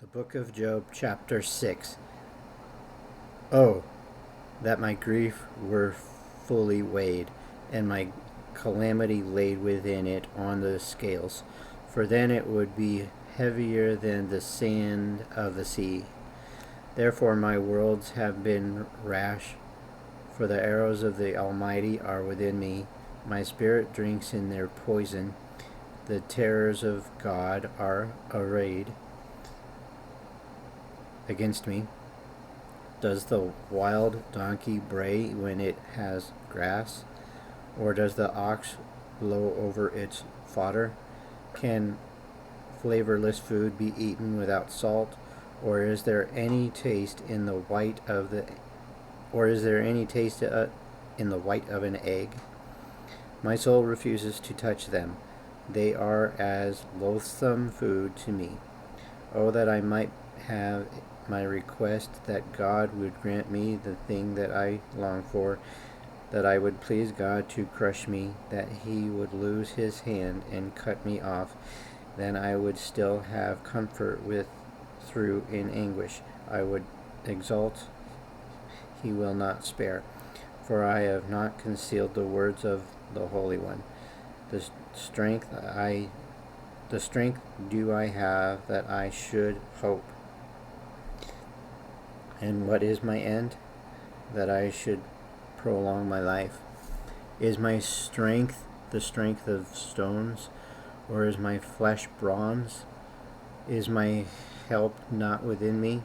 The Book of Job, chapter 6. Oh, that my grief were fully weighed, and my calamity laid within it on the scales, for then it would be heavier than the sand of the sea. Therefore my worlds have been rash, for the arrows of the Almighty are within me. My spirit drinks in their poison. The terrors of God are arrayed against me. Does the wild donkey bray when it has grass? Or does the ox low over its fodder? Can flavorless food be eaten without salt? Or is there any taste in the white of the in the white of an egg? My soul refuses to touch them. They are as loathsome food to me. Oh, that I might have my request, that God would grant me the thing that I long for, that I would please God to crush me, that he would lose his hand and cut me off. Then I would still have comfort with through in anguish. I would exult, he will not spare. For I have not concealed the words of the Holy One. The strength do I have that I should hope. And what is my end? That I should prolong my life. Is my strength the strength of stones, or is my flesh bronze? Is my help not within me?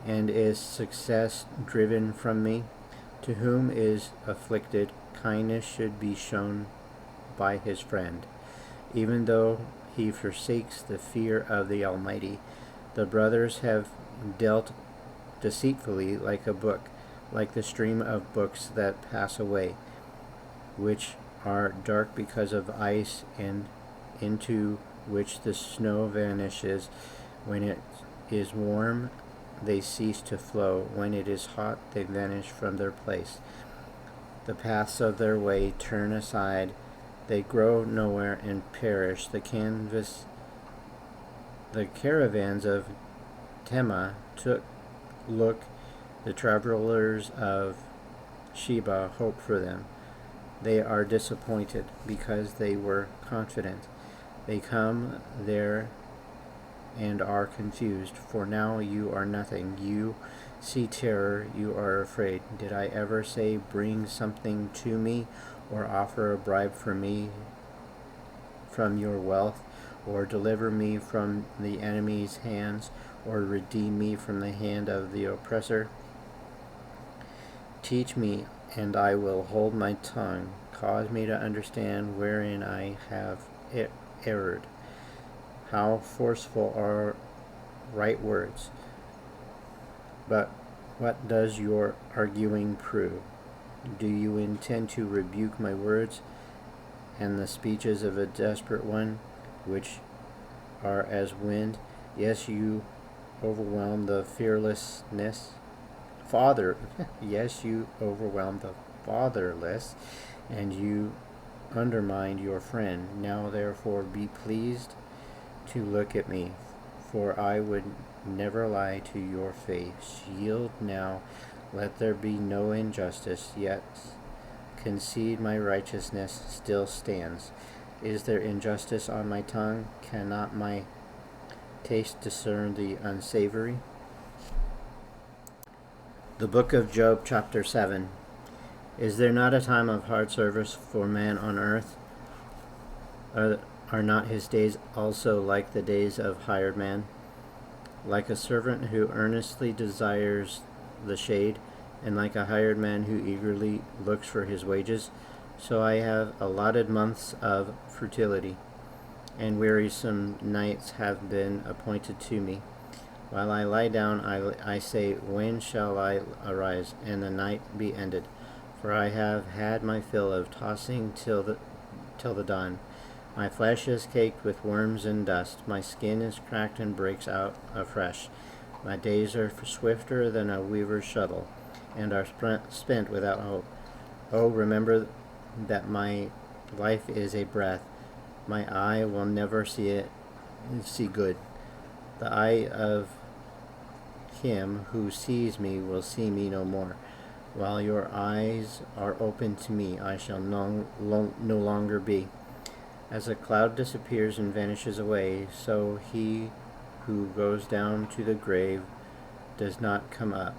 And is success driven from me? To whom is afflicted, kindness should be shown by his friend, even though he forsakes the fear of the Almighty. The brothers have dealt deceitfully like a book, like the stream of books that pass away, which are dark because of ice, and into which the snow vanishes. When it is warm, they cease to flow. When it is hot, they vanish from their place. The paths of their way turn aside. They grow nowhere and perish. The caravans of Tema look, the travelers of Sheba hope for them. They are disappointed because they were confident. They come there and are confused, for now you are nothing. You see terror, you are afraid. Did I ever say, bring something to me, or offer a bribe for me from your wealth, or deliver me from the enemy's hands, or redeem me from the hand of the oppressor? Teach me, and I will hold my tongue. Cause me to understand wherein I have erred. How forceful are right words! But what does your arguing prove? Do you intend to rebuke my words and the speeches of a desperate one, which are as wind? Yes, you overwhelm the yes, you overwhelm the fatherless, and you undermine your friend. Now therefore be pleased to look at me, for I would never lie to your face. Yield now, let there be no injustice, yet concede my righteousness still stands. Is there injustice on my tongue? Cannot my taste discern the unsavory? The Book of Job, chapter 7. Is there not a time of hard service for man on earth? Are not his days also like the days of hired man? Like a servant who earnestly desires the shade, and like a hired man who eagerly looks for his wages? So I have allotted months of fertility, and wearisome nights have been appointed to me. While I lie down, I say, when shall I arise, and the night be ended? For I have had my fill of tossing till the dawn. My flesh is caked with worms and dust. My skin is cracked and breaks out afresh. My days are swifter than a weaver's shuttle, and are spent without hope. Oh, remember that my life is a breath. My eye will never see good. The eye of him who sees me will see me no more. While your eyes are open to me, I shall no longer be. As a cloud disappears and vanishes away, so he who goes down to the grave does not come up.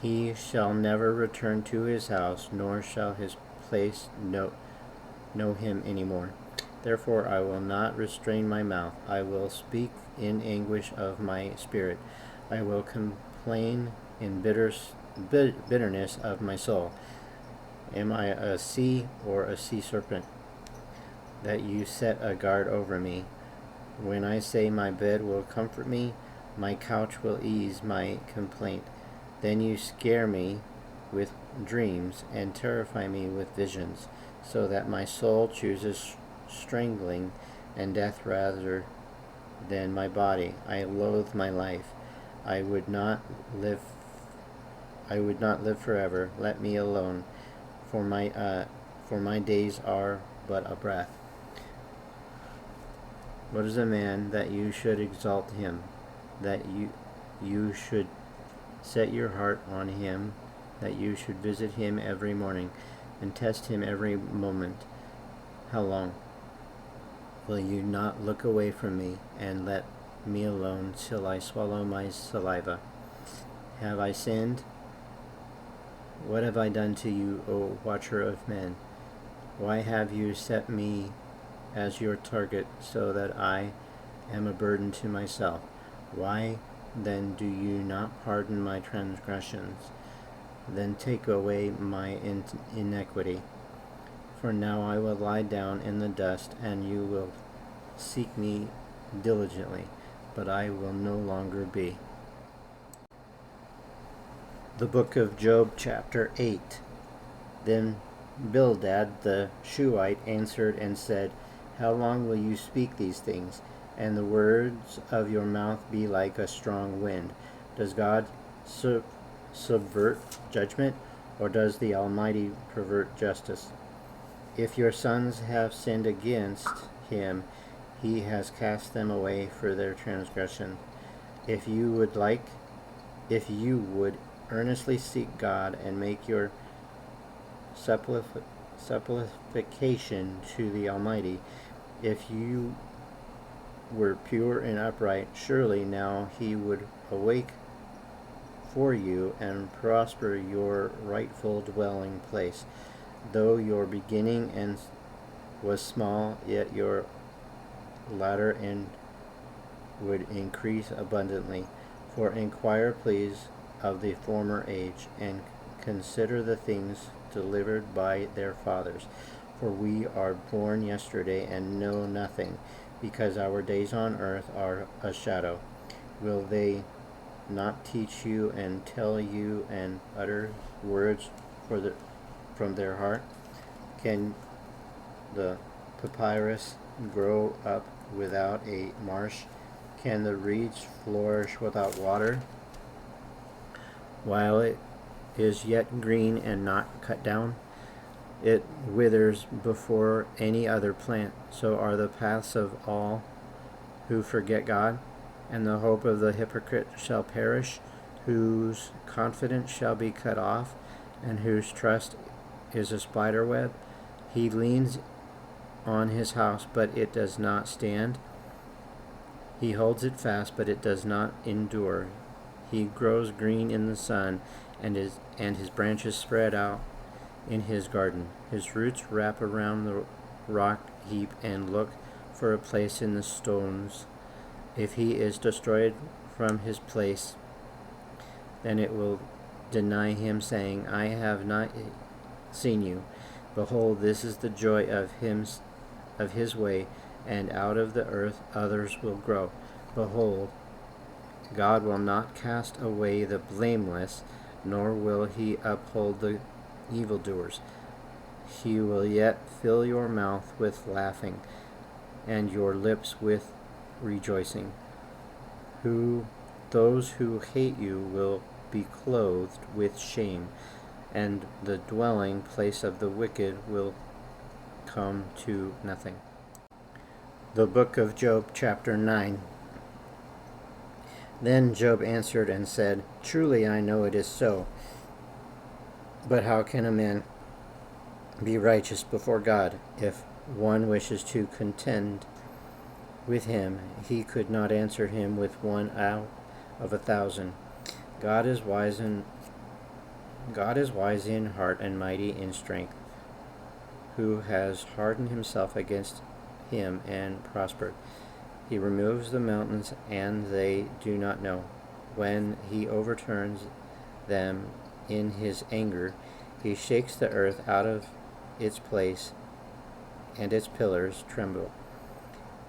He shall never return to his house, nor shall his place know him any more. Therefore I will not restrain my mouth. I will speak in anguish of my spirit. I will complain in bitterness of my soul. Am I a sea or a sea serpent, that you set a guard over me? When I say my bed will comfort me, my couch will ease my complaint. Then you scare me with dreams and terrify me with visions, so that my soul chooses strangling and death rather than my body. I loathe my life. I would not live forever. Let me alone, for my days are but a breath. What is a man that you should exalt him, that you should set your heart on him, that you should visit him every morning and test him every moment? How long? Will you not look away from me and let me alone till I swallow my saliva? Have I sinned? What have I done to you, O watcher of men? Why have you set me as your target, so that I am a burden to myself? Why then do you not pardon my transgressions? Then take away my iniquity. For now I will lie down in the dust, and you will seek me diligently, but I will no longer be. The book of Job, chapter 8. Then Bildad the Shuhite answered and said, How long will you speak these things, and the words of your mouth be like a strong wind? Does God subvert judgment, or does the Almighty pervert justice? If your sons have sinned against him, he has cast them away for their transgression. If you would earnestly seek God and make your supplication to the Almighty, if you were pure and upright, surely now he would awake for you and prosper your rightful dwelling place. Though your beginning was small, yet your latter end would increase abundantly. For inquire, please, of the former age, and consider the things delivered by their fathers. For we are born yesterday and know nothing, because our days on earth are a shadow. Will they not teach you and tell you and utter words from their heart? Can the papyrus grow up without a marsh? Can the reeds flourish without water? While it is yet green and not cut down, it withers before any other plant. So are the paths of all who forget God, and the hope of the hypocrite shall perish, whose confidence shall be cut off, and whose trust is a spider web. He leans on his house, but it does not stand. He holds it fast, but it does not endure. He grows green in the sun, and his branches spread out in his garden. His roots wrap around the rock heap and look for a place in the stones. If he is destroyed from his place, then it will deny him, saying, I have not seen you. Behold, this is the joy of his way, and out of the earth others will grow. Behold, God will not cast away the blameless, nor will he uphold the evildoers. He will yet fill your mouth with laughing, and your lips with rejoicing. Those who hate you will be clothed with shame, and the dwelling place of the wicked will come to nothing. The book of Job, chapter 9. Then Job answered and said, Truly I know it is so. But how can a man be righteous before God? If one wishes to contend with him, he could not answer him with one out of 1,000. God is wise in heart and mighty in strength, who has hardened himself against him and prospered. He removes the mountains, and they do not know. When he overturns them in his anger, he shakes the earth out of its place, and its pillars tremble.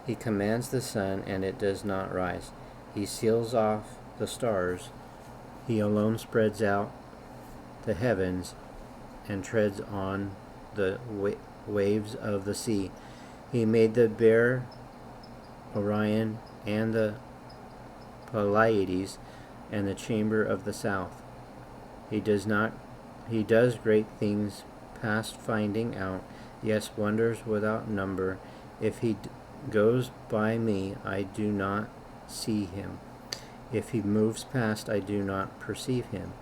He commands the sun, and it does not rise. He seals off the stars. He alone spreads out the heavens and treads on the waves of the sea. He made the bear Orion and the Pleiades and the chamber of the south. He does great things past finding out, yes, wonders without number. If he goes by me, I do not see him. If he moves past, I do not perceive him.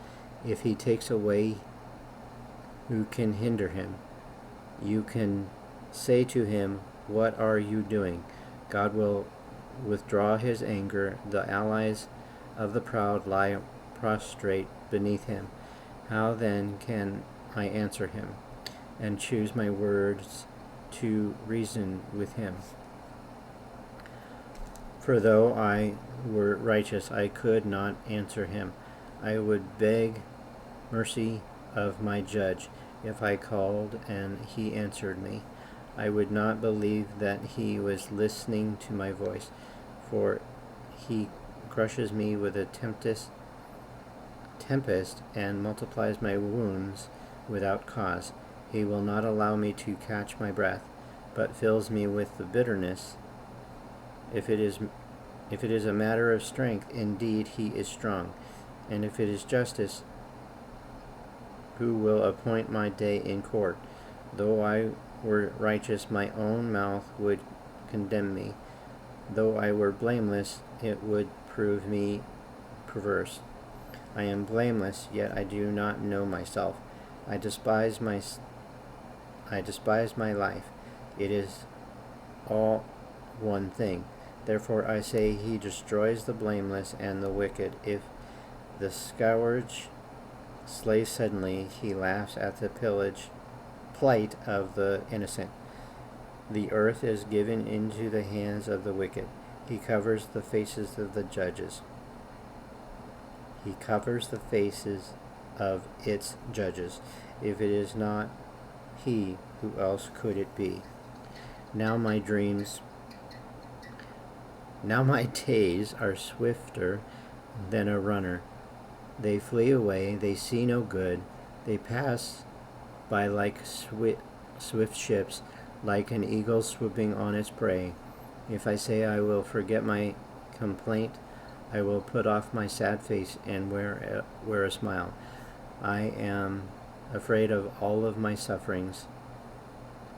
If he takes away, who can hinder him? You can say to him, What are you doing? God will withdraw his anger. The allies of the proud lie prostrate beneath him. How then can I answer him, and choose my words to reason with him? For though I were righteous, I could not answer him. I would beg mercy of my judge. If I called and he answered me, I would not believe that he was listening to my voice, for he crushes me with a tempest and multiplies my wounds without cause. He will not allow me to catch my breath, but fills me with the bitterness. If it is a matter of strength, indeed he is strong, and if it is justice, who will appoint my day in court? Though I were righteous, my own mouth would condemn me. Though I were blameless, it would prove me perverse. I am blameless, yet I do not know myself. I despise my life. It is all one thing. Therefore I say, he destroys the blameless and the wicked. If the scourge slays suddenly, he laughs at the plight of the innocent. The earth is given into the hands of the wicked. He covers the faces of the judges. He covers the faces of its judges. If it is not he, who else could it be? Now my days are swifter than a runner. They flee away, they see no good. They pass by like swift ships, like an eagle swooping on its prey. If I say I will forget my complaint, I will put off my sad face and wear a smile. I am afraid of all of my sufferings.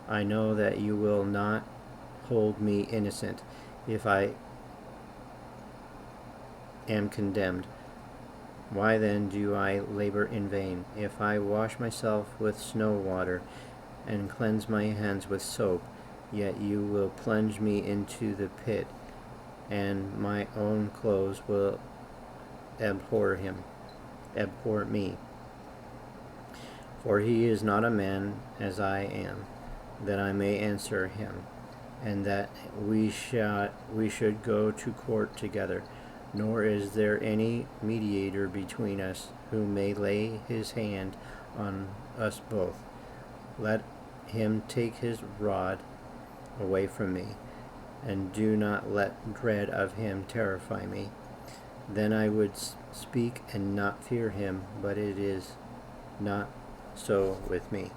I know that you will not hold me innocent if I am condemned. Why then do I labor in vain? If I wash myself with snow water and cleanse my hands with soap, yet you will plunge me into the pit, and my own clothes will abhor me. For he is not a man as I am, that I may answer him, and that we should go to court together. Nor is there any mediator between us who may lay his hand on us both. Let him take his rod away from me, and do not let dread of him terrify me. Then I would speak and not fear him, but it is not so with me.